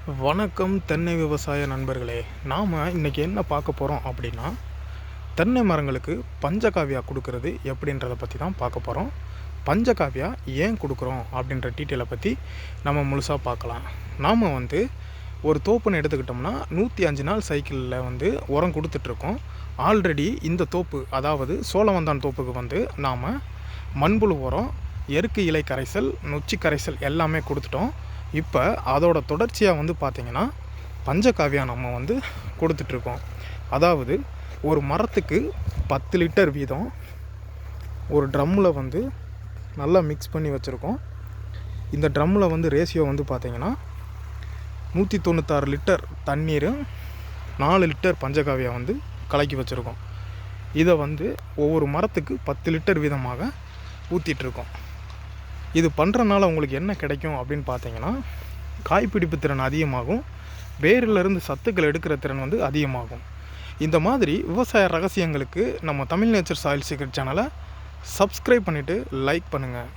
வணக்கம் தென்னை விவசாய நண்பர்களே. நாம் இன்றைக்கி என்ன பார்க்க போகிறோம் அப்படின்னா, தென்னை மரங்களுக்கு பஞ்சகாவியா கொடுக்கறது எப்படின்றத பற்றி தான் பார்க்க போகிறோம். பஞ்சகாவியா ஏன் கொடுக்குறோம் அப்படின்ற டீட்டெயிலை பற்றி நம்ம முழுசாக பார்க்கலாம். நாம் ஒரு தோப்புன்னு எடுத்துக்கிட்டோம்னா 105 நாள் சைக்கிளில் உரம் கொடுத்துட்ருக்கோம். ஆல்ரெடி இந்த தோப்பு, அதாவது சோழவந்தான் தோப்புக்கு நாம் மண்புழு உரம், எருக்கு இலை கரைசல், நொச்சி கரைசல் எல்லாமே கொடுத்துட்டோம். இப்போ அதோட தொடர்ச்சியாக பார்த்திங்கன்னா பஞ்சகாவியா நம்ம கொடுத்துட்ருக்கோம். அதாவது ஒரு மரத்துக்கு 10 லிட்டர் வீதம் ஒரு ட்ரம்மில் நல்லா மிக்ஸ் பண்ணி வச்சுருக்கோம். இந்த ட்ரம்மில் ரேஷியோ பார்த்திங்கன்னா 196 லிட்டர் தண்ணீர், 4 லிட்டர் பஞ்சகாவியா கலக்கி வச்சுருக்கோம். இதை ஒவ்வொரு மரத்துக்கு 10 லிட்டர் வீதமாக ஊற்றிட்டுருக்கோம். இது பண்ணுறனால உங்களுக்கு என்ன கிடைக்கும் அப்படின்னு பார்த்தீங்கன்னா, காய்பிடிப்பு திறன் அதிகமாகும், வேரிலிருந்து சத்துக்கள் எடுக்கிற திறன் அதிகமாகும். இந்த மாதிரி விவசாய ரகசியங்களுக்கு நம்ம தமிழ் நேச்சர் சாயில் சீக்ரெட் சேனலை சப்ஸ்கிரைப் பண்ணிவிட்டு லைக் பண்ணுங்கள்.